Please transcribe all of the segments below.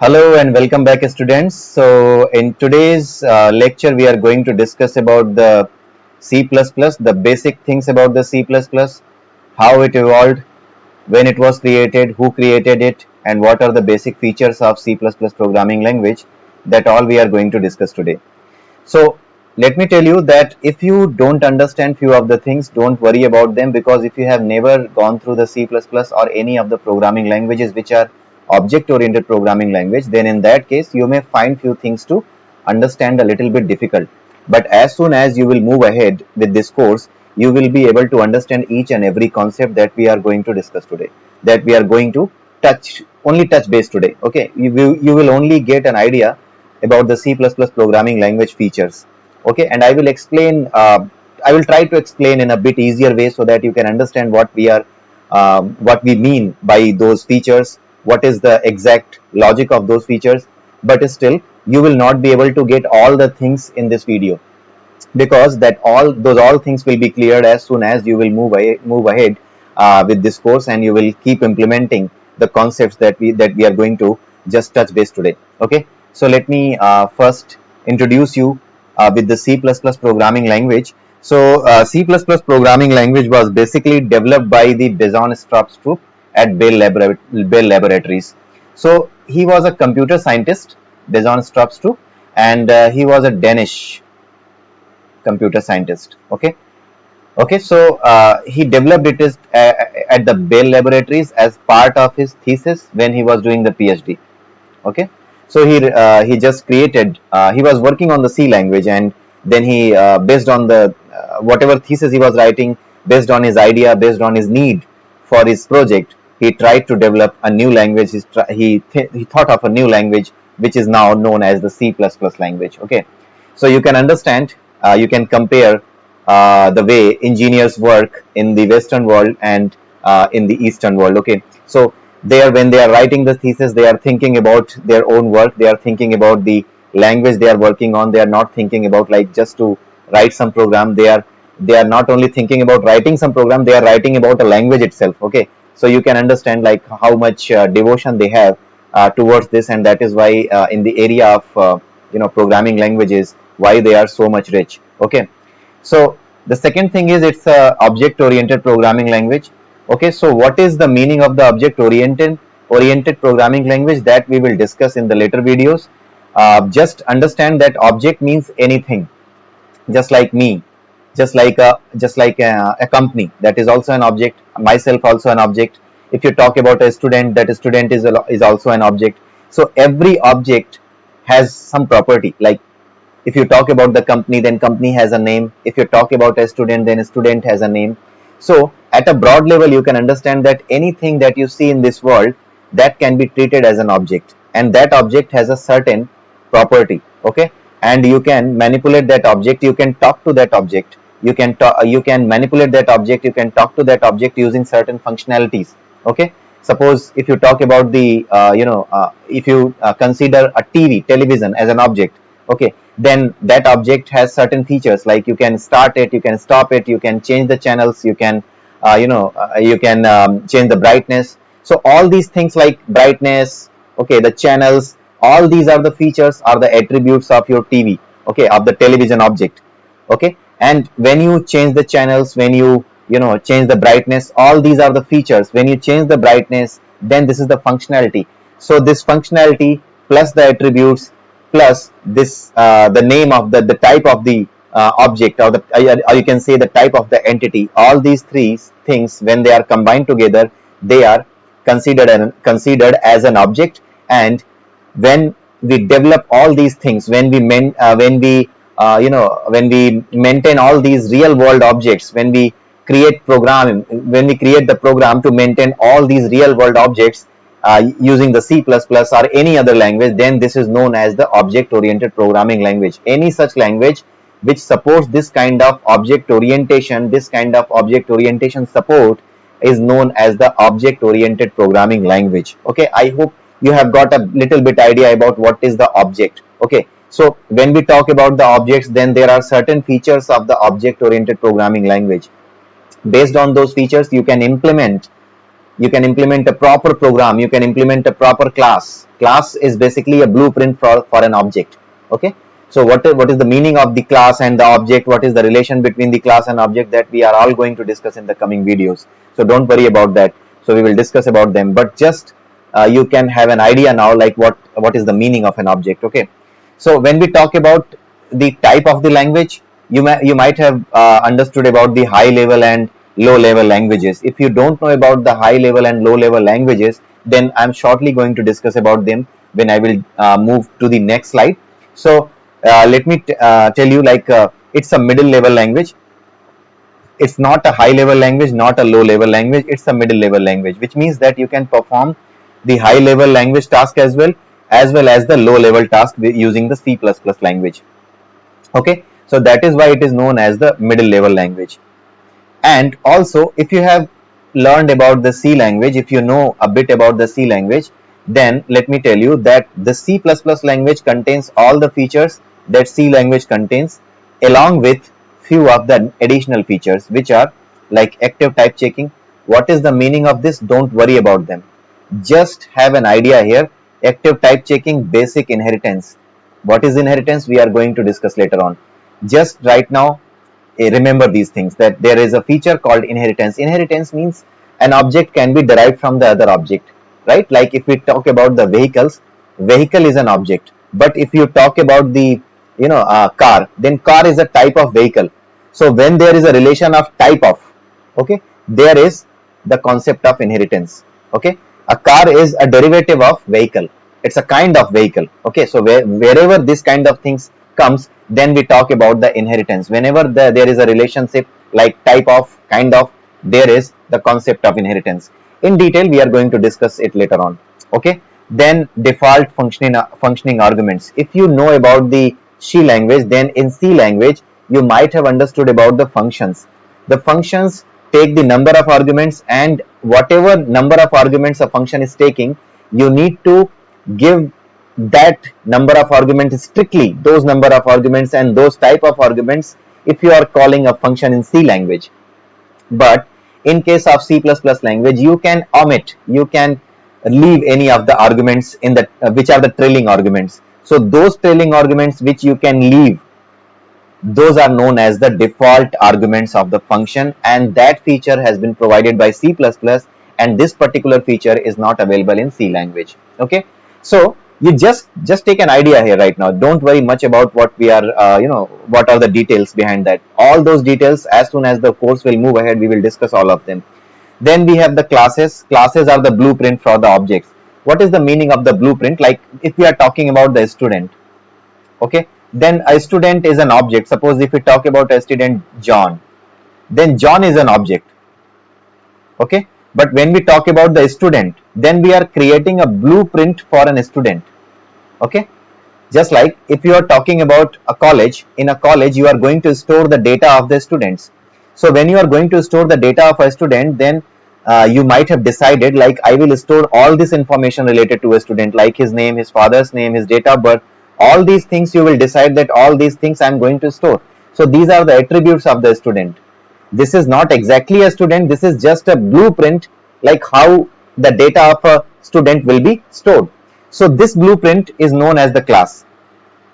Hello and welcome back, students. So, in today's lecture, we are going to discuss about the C++, the basic things about the C++, how it evolved, when it was created, who created it, and what are the basic features of C++ programming language. That all we are going to discuss today. So, let me tell you that if you don't understand few of the things, don't worry about them, because if you have never gone through the C++ or any of the programming languages which are object oriented programming language, then in that case you may find few things to understand a little bit difficult. But as soon as you will move ahead with this course, you will be able to understand each and every concept that we are going to discuss today, that we are going to touch base today. Okay, you will only get an idea about the C++ programming language features. Okay, and I will explain. I will try to explain in a bit easier way so that you can understand what we mean by those features, what is the exact logic of those features. But still, you will not be able to get all the things in this video, because that all things will be cleared as soon as you will move ahead with this course, and you will keep implementing the concepts that we are going to just touch base today. Okay, so let me first introduce you with the C++ programming language. So C++ programming language was basically developed by the Beson-Stroop at Bell Laboratories. So he was a computer scientist, Beson-Stroop, and he was a Danish computer scientist. Okay, so he developed it at the Bell Laboratories as part of his thesis when he was doing the PhD. Okay, so he just created. He was working on the C language, and then he based on the whatever thesis he was writing, based on his idea, based on his need for his project, he tried to develop a new language. He thought of a new language which is now known as the C++ language. Okay, so you can understand, you can compare the way engineers work in the Western world and in the Eastern world. Okay, so when they are writing the thesis, they are thinking about their own work, they are thinking about the language they are working on. They are not thinking about like just to write some program. They are not only thinking about writing some program, they are writing about a language itself. Okay, so you can understand like how much devotion they have towards this, and that is why in the area of programming languages, why they are so much rich. Okay, so the second thing is it's a object oriented programming language. Okay, so what is the meaning of the object oriented programming language, that we will discuss in the later videos. Just understand that object means anything, just like me, just like a company, that is also an object. Myself also an object. If you talk about a student, that a student is also an object. So every object has some property. Like if you talk about the company, then company has a name. If you talk about a student, then a student has a name. So at a broad level, you can understand that anything that you see in this world, that can be treated as an object, and that object has a certain property. Okay, and you can manipulate that object, you can talk to that object, you can manipulate that object, you can talk to that object using certain functionalities. Okay, suppose if you talk about the if you consider a television as an object. Okay, then that object has certain features, like you can start it, you can stop it, you can change the channels, you can change the brightness. So all these things like brightness, okay, the channels, all these are the features, are the attributes of your TV. Okay, of the television object. Okay, and when you change the channels, when you change the brightness, all these are the features. When you change the brightness, then this is the functionality. So this functionality plus the attributes plus this the name of the type of the object, or you can say the type of the entity, all these three things, when they are combined together, they are considered as an object. And when we develop all these things, when we maintain all these real world objects, when we create the program to maintain all these real world objects using the C++ or any other language, then this is known as the object oriented programming language. Any such language which supports this kind of object orientation, support, is known as the object oriented programming language. Okay, I hope you have got a little bit idea about what is the object. Okay, so when we talk about the objects, then there are certain features of the object oriented programming language. Based on those features, you can implement You can implement a proper program, you can implement a proper class is basically a blueprint for an object. Okay, so what is the meaning of the class and the object, what is the relation between the class and object, that we are all going to discuss in the coming videos. So don't worry about that, so we will discuss about them, but just you can have an idea now, like what is the meaning of an object. Okay, so when we talk about the type of the language, you might have understood about the high level and low level languages. If you don't know about the high level and low level languages, then I'm shortly going to discuss about them when I will move to the next slide. So let me tell you, like it's a middle level language. It's not a high level language, not a low level language, it's a middle level language, which means that you can perform the high level language task as well as the low level task using the C++ language. Okay, so that is why it is known as the middle level language. And also, if you have learned about the C language, if you know a bit about the C language, then let me tell you that the C++ language contains all the features that C language contains, along with few of the additional features, which are like active type checking. What is the meaning of this? Don't worry about them. Just have an idea here. Active type checking, basic inheritance. What is inheritance? We are going to discuss later on. Just right now, remember these things, that there is a feature called inheritance. Inheritance means an object can be derived from the other object, right? Like if we talk about the vehicles, vehicle is an object, but if you talk about the car, then car is a type of vehicle. So when there is a relation of type of, okay, there is the concept of inheritance. Okay, a car is a derivative of vehicle, it's a kind of vehicle. Okay, so wherever this kind of things comes, then we talk about the inheritance. Whenever there is a relationship like type of, kind of, there is the concept of inheritance. In detail we are going to discuss it later on. Okay, then default functioning arguments. If you know about the C language, then in C language you might have understood about the functions. The functions take the number of arguments, and whatever number of arguments a function is taking, you need to give that number of arguments strictly, those number of arguments and those type of arguments, if you are calling a function in C language. But in case of C++ language, you can omit, you can leave any of the arguments in the which are the trailing arguments. So those trailing arguments which you can leave, those are known as the default arguments of the function, and that feature has been provided by C++, and this particular feature is not available in C language. Okay, so you just take an idea here right now. Don't worry much about what we are what are the details behind that. All those details, as soon as the course will move ahead, we will discuss all of them. Then we have the classes. Classes are the blueprint for the objects. What is the meaning of the blueprint? Like if we are talking about the student, okay, then a student is an object. Suppose if we talk about a student John, then John is an object. Okay, but when we talk about the student, then we are creating a blueprint for an student. Okay, just like if you are talking about a college, in a college you are going to store the data of the students. So when you are going to store the data of a student, then you might have decided, like, I will store all this information related to a student, like his name, his father's name, his date of birth, all these things. You will decide that all these things I am going to store. So these are the attributes of the student. This is not exactly a student, this is just a blueprint, like how the data of a student will be stored. So this blueprint is known as the class.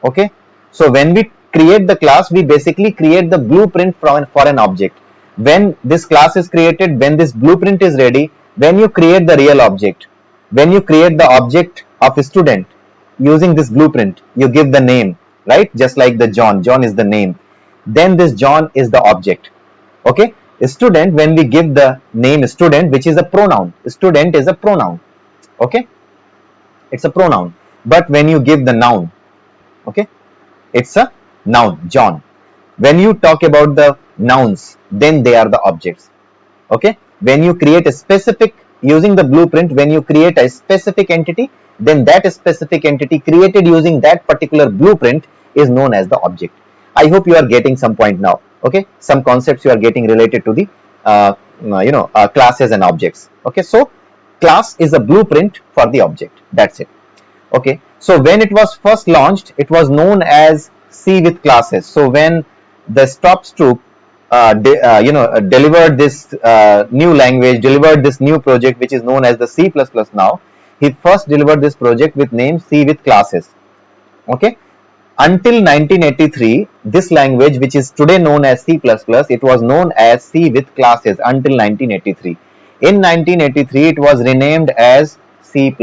Okay, so when we create the class, we basically create the blueprint for an object. When this class is created, when this blueprint is ready, when you create the real object, when you create the object of a student using this blueprint, you give the name, right? Just like the John is the name, then this John is the object. Okay, student, when we give the name student, which is a pronoun, student is a pronoun. Okay, it's a pronoun. But when you give the noun, okay, it's a noun, John. When you talk about the nouns, then they are the objects. Okay, when you create a specific, using the blueprint, when you create a specific entity, then that specific entity created using that particular blueprint is known as the object. I hope you are getting some point now. Okay, some concepts you are getting related to the classes and objects. Okay, so class is a blueprint for the object. That's it. Okay, so when it was first launched, it was known as C with classes. So when the stop stroke delivered this new language, delivered this new project which is known as the C++ now. He first delivered this project with name C with classes. Okay, until 1983, this language, which is today known as C++, it was known as C with classes until 1983. In 1983, it was renamed as C++.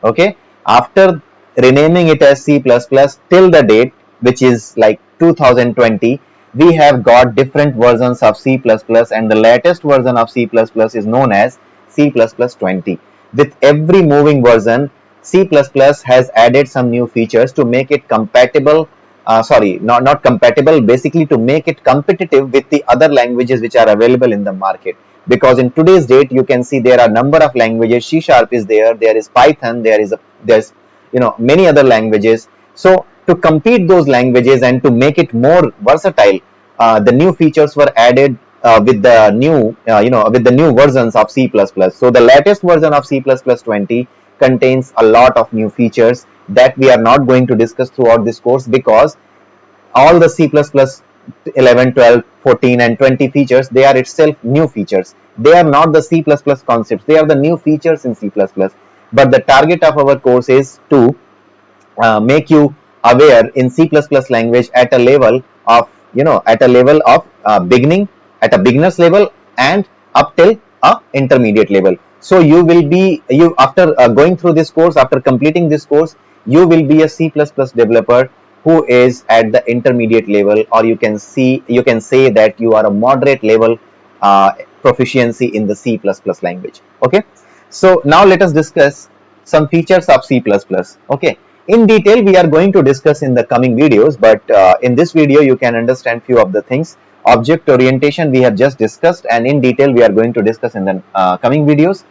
Okay, after renaming it as C++ till the date, which is like 2020, we have got different versions of C++, and the latest version of C++ is known as C++ 20. With every moving version, C++ has added some new features to make it compatible, not compatible, basically to make it competitive with the other languages which are available in the market. Because in today's date, you can see there are a number of languages. C# is there is Python, there's many other languages. So to compete those languages and to make it more versatile, the new features were added with the new versions of C++. So the latest version of C++ 20 contains a lot of new features that we are not going to discuss throughout this course, because all the C++ 11, 12, 14 and 20 features, they are itself new features. They are not the C++ concepts, they are the new features in C++. But the target of our course is to make you aware in C++ language at a level of beginning, at a beginner's level, and up till a intermediate level. So you will be you after going through this course, after completing this course, you will be a C++ developer who is at the intermediate level, or you can say that you are a moderate level proficiency in the C++ language. Okay, so now let us discuss some features of C++. Okay, in detail we are going to discuss in the coming videos, but in this video you can understand few of the things. Object orientation we have just discussed, and in detail we are going to discuss in the coming videos.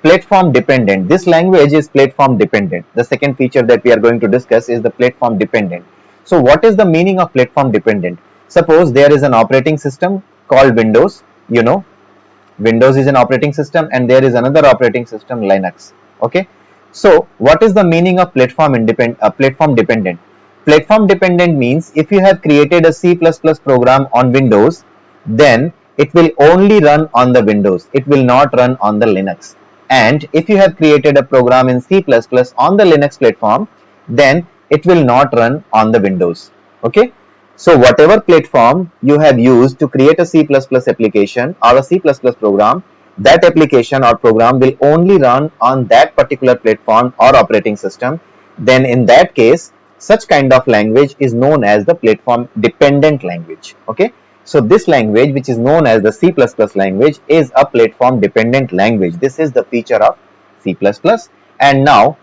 Platform dependent, this language is platform dependent. The second feature that we are going to discuss is the platform dependent. So what is the meaning of platform dependent? Suppose there is an operating system called Windows. Windows is an operating system, and there is another operating system, Linux. Okay, so what is the meaning of platform dependent? Platform dependent means if you have created a C++ program on Windows, then it will only run on the Windows, it will not run on the Linux. And if you have created a program in C++ on the Linux platform, then it will not run on the Windows. Okay, so whatever platform you have used to create a C++ application or a C++ program, that application or program will only run on that particular platform or operating system. Then in that case, such kind of language is known as the platform dependent language. Okay, so this language, which is known as the C++ language, is a platform dependent language. This is the feature of C++. And now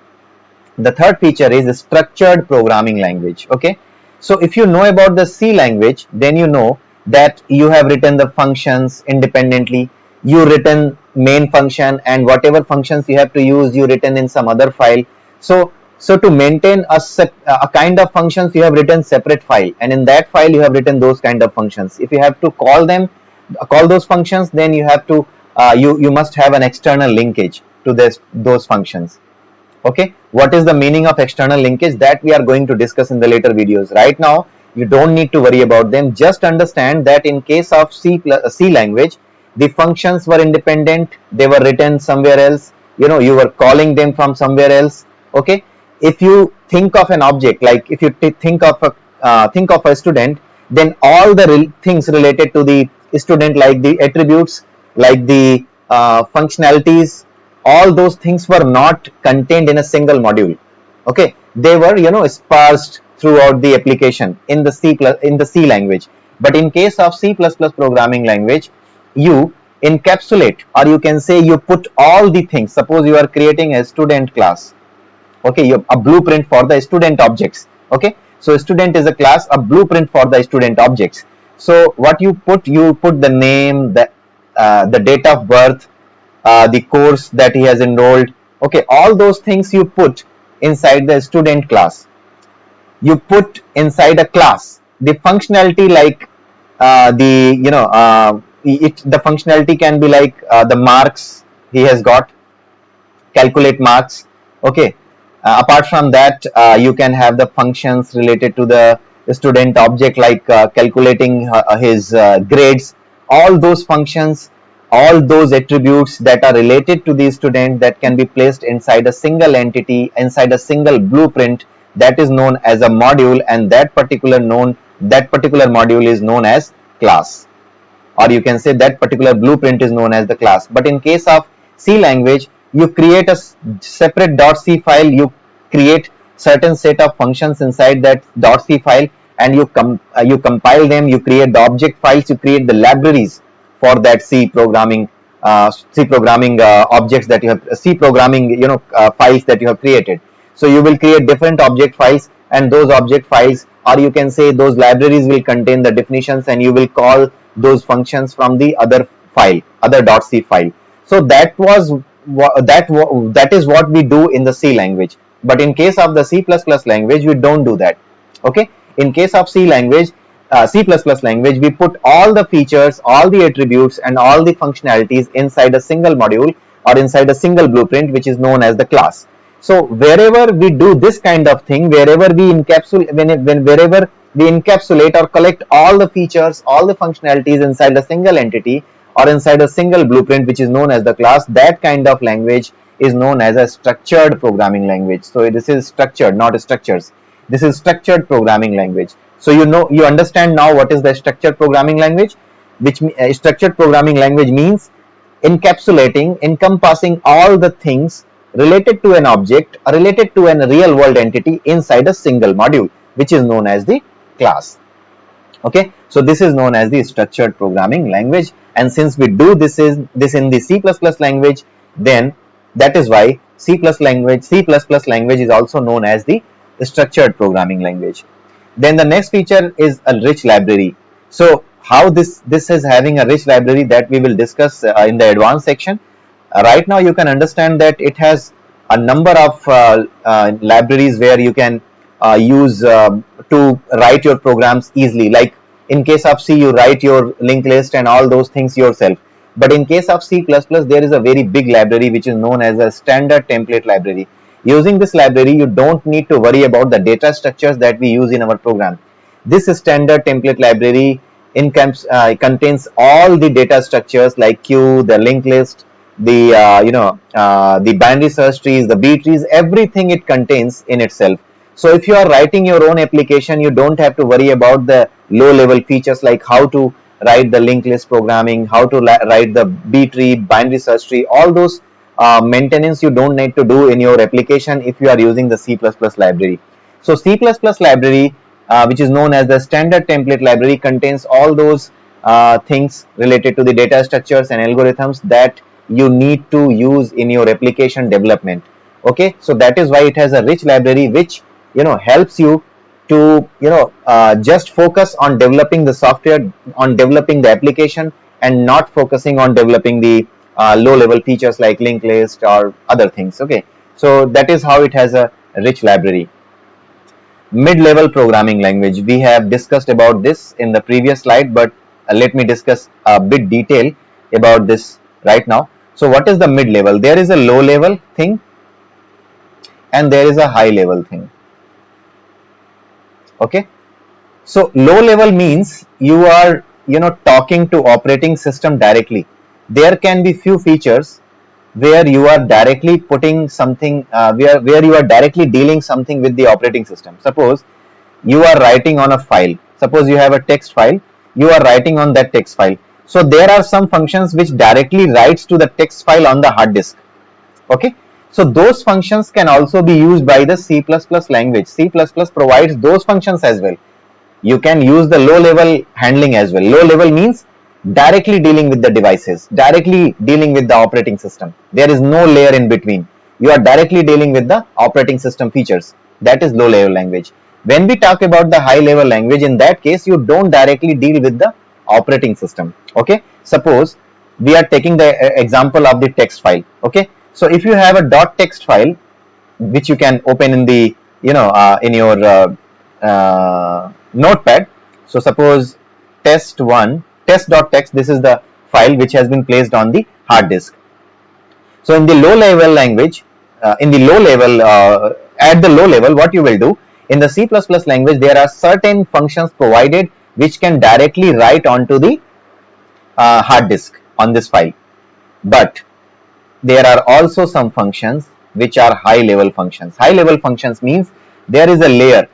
the third feature is the structured programming language. Okay, so if you know about the C language, then you know that you have written the functions independently. You written main function, and whatever functions you have to use, you written in some other file. So to maintain a kind of functions, you have written separate file, and in that file you have written those kind of functions. If you have to call those functions, then you have to you must have an external linkage to those functions. Okay, what is the meaning of external linkage? That we are going to discuss in the later videos. Right now you don't need to worry about them. Just understand that in case of C language, the functions were independent, they were written somewhere else, you were calling them from somewhere else. Okay, if you think of an object, like if you think of a student, then all the things related to the student, like the attributes, like the functionalities, all those things were not contained in a single module. Okay, they were sparsed throughout the application in the C language. But in case of C++ programming language, you encapsulate, or you can say you put all the things. Suppose you are creating a student class. Okay, you have a blueprint for the student objects. Okay, so student is a class, a blueprint for the student objects. So what you put the name, the date of birth, the course that he has enrolled. Okay, all those things you put inside the student class. You put inside a class the functionality, like the functionality can be like the marks he has got, calculate marks. Okay, apart from that, you can have the functions related to the student object, like calculating his grades, all those functions, all those attributes that are related to the student, that can be placed inside a single entity, inside a single blueprint, that is known as a module, and that particular module is known as class, or you can say that particular blueprint is known as the class. But in case of C language, you create a separate .c file, you create certain set of functions inside that .c file, and you compile them, you create the object files, you create the libraries for that C programming objects that you have, C programming files that you have created. So you will create different object files, and those object files, or you can say those libraries, will contain the definitions, and you will call those functions from the other .c file. So that is what we do in the C language. But in case of the C++ language, we don't do that. Okay, in case of C language, we put all the features, all the attributes, and all the functionalities inside a single module, or inside a single blueprint, which is known as the class. So wherever we do this kind of thing, wherever we encapsulate or collect all the features, all the functionalities inside a single entity, or inside a single blueprint, which is known as the class, that kind of language is known as a structured programming language. So this is structured, not structures. This is structured programming language. So you understand now what is the structured programming language. Structured programming language means encompassing all the things related to an object, or related to a real world entity, inside a single module, which is known as the class. Okay, so this is known as the structured programming language, and since we do this in the C++ language, then that is why C++ language is also known as the structured programming language. Then the next feature is a rich library. So how this is having a rich library, that we will discuss in the advanced section. Right now you can understand that it has a number of libraries where you can use to write your programs easily. Like in case of C, you write your linked list and all those things yourself. But in case of C++, there is a very big library which is known as a standard template library. Using this library, you don't need to worry about the data structures that we use in our program. This standard template library contains all the data structures like queue, the linked list, the binary search trees, the B trees, everything it contains in itself. So if you are writing your own application, you don't have to worry about the low level features like how to write the linked list programming, how to write the B tree, binary search tree, all those maintenance you don't need to do in your application if you are using the C++ library. So C++ library, which is known as the standard template library, contains all those things related to the data structures and algorithms that you need to use in your application development. Okay, so that is why it has a rich library which helps you to just focus on developing the software, on developing the application, and not focusing on developing the low level features like linked list or other things. Okay, so that is how it has a rich library. Mid-level programming language, we have discussed about this in the previous slide, but let me discuss a bit detail about this right now. So what is the mid-level? There is a low level thing and there is a high level thing. Okay, so low level means you are talking to operating system directly. There can be few features where you are directly putting something, where you are directly dealing something with the operating system. Suppose you are writing on a file. Suppose you have a text file, you are writing on that text file. So there are some functions which directly writes to the text file on the hard disk. Okay, so those functions can also be used by the C++ language. C++ provides those functions as well. You can use the low level handling as well. Low level means directly dealing with the devices, directly dealing with the operating system. There is no layer in between. You are directly dealing with the operating system features. That is low level language. When we talk about the high level language, in that case, you don't directly deal with the operating system. Okay, suppose we are taking the example of the text file. Okay, so if you have a .text file which you can open in the in your notepad. So suppose test.text, this is the file which has been placed on the hard disk. So in the low level language, at the low level, what you will do, In the C++ language, there are certain functions provided which can directly write onto the hard disk on this file. But there are also some functions which are high level functions. High level functions means there is a layer.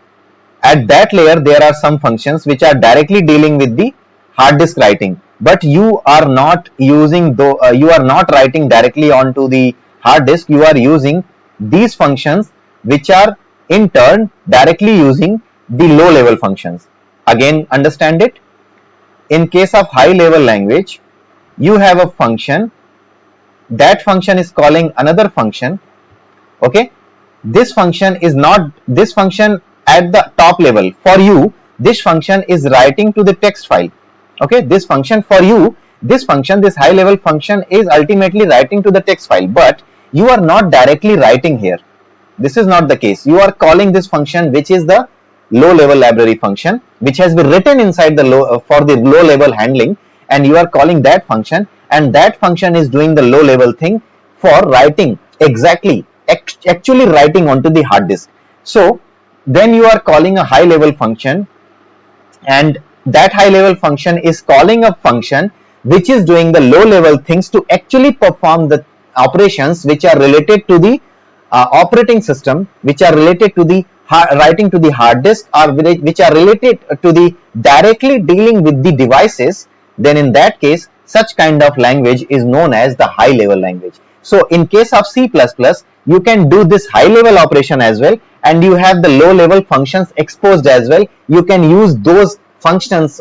At that layer, there are some functions which are directly dealing with the hard disk writing, but you are not using you are not writing directly onto the hard disk. You are using these functions which are in turn directly using the low level functions. Again, understand it. In case of high level language, you have a function. That function is calling another function. Okay, this function is not this function at the top level. For you, this function is writing to the text file. Okay, this function for you, this high level function is ultimately writing to the text file, but you are not directly writing here. This is not the case. You are calling this function, which is the low level library function, which has been written inside the for the low level handling, and you are calling that function, and that function is doing the low level thing for writing exactly actually writing onto the hard disk. So then you are calling a high level function, and that high level function is calling a function which is doing the low level things to actually perform the operations which are related to the operating system, which are related to the writing to the hard disk, or which are related to the directly dealing with the devices. Then in that case, such kind of language is known as the high level language. So in case of C++, you can do this high level operation as well, and you have the low level functions exposed as well. You can use those functions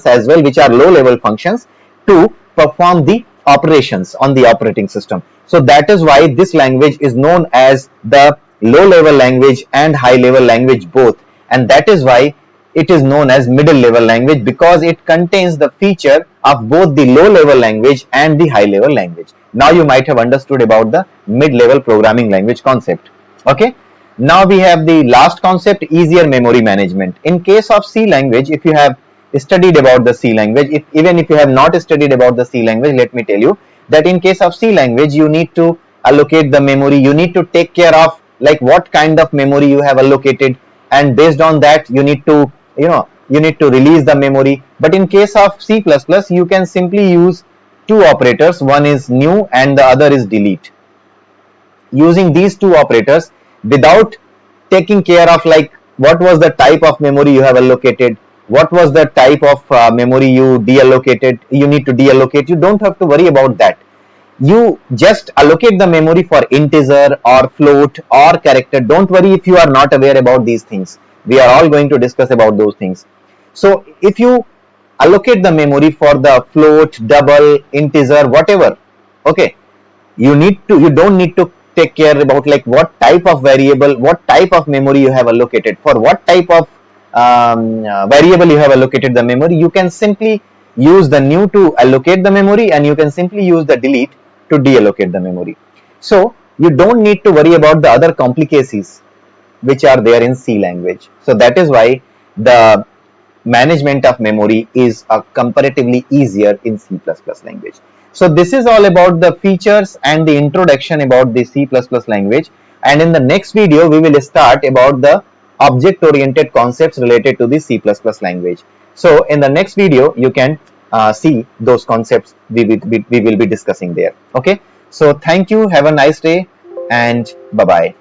as well, which are low level functions, to perform the operations on the operating system. So that is why this language is known as the low level language and high level language both, and that is why it is known as middle level language, because it contains the feature of both the low level language and the high level language. Now you might have understood about the mid level programming language concept. Okay, now we have the last concept, easier memory management. In case of C language, if you have studied about the C language, even if you have not studied about the C language, let me tell you that in case of C language, you need to allocate the memory. You need to take care of like what kind of memory you have allocated, and based on that you need to release the memory. But in case of C++, you can simply use two operators. One is new and the other is delete. Using these two operators, without taking care of like what was the type of memory you have allocated, what was the type of memory you deallocated, you need to deallocate. You don't have to worry about that. You just allocate the memory for integer or float or character. Don't worry if you are not aware about these things. We are all going to discuss about those things. So if you allocate the memory for the float, double, integer, whatever, okay, you don't need to take care about like what type of variable, what type of memory you have allocated, for what type of variable you have allocated the memory. You can simply use the new to allocate the memory, and you can simply use the delete to deallocate the memory. So you don't need to worry about the other complications which are there in C language. So that is why the management of memory is comparatively easier in C++ language. So this is all about the features and the introduction about the C++ language, and in the next video we will start about the object oriented concepts related to the C++ language. So in the next video you can see those concepts we will be discussing there. Okay, so thank you, have a nice day, and bye bye.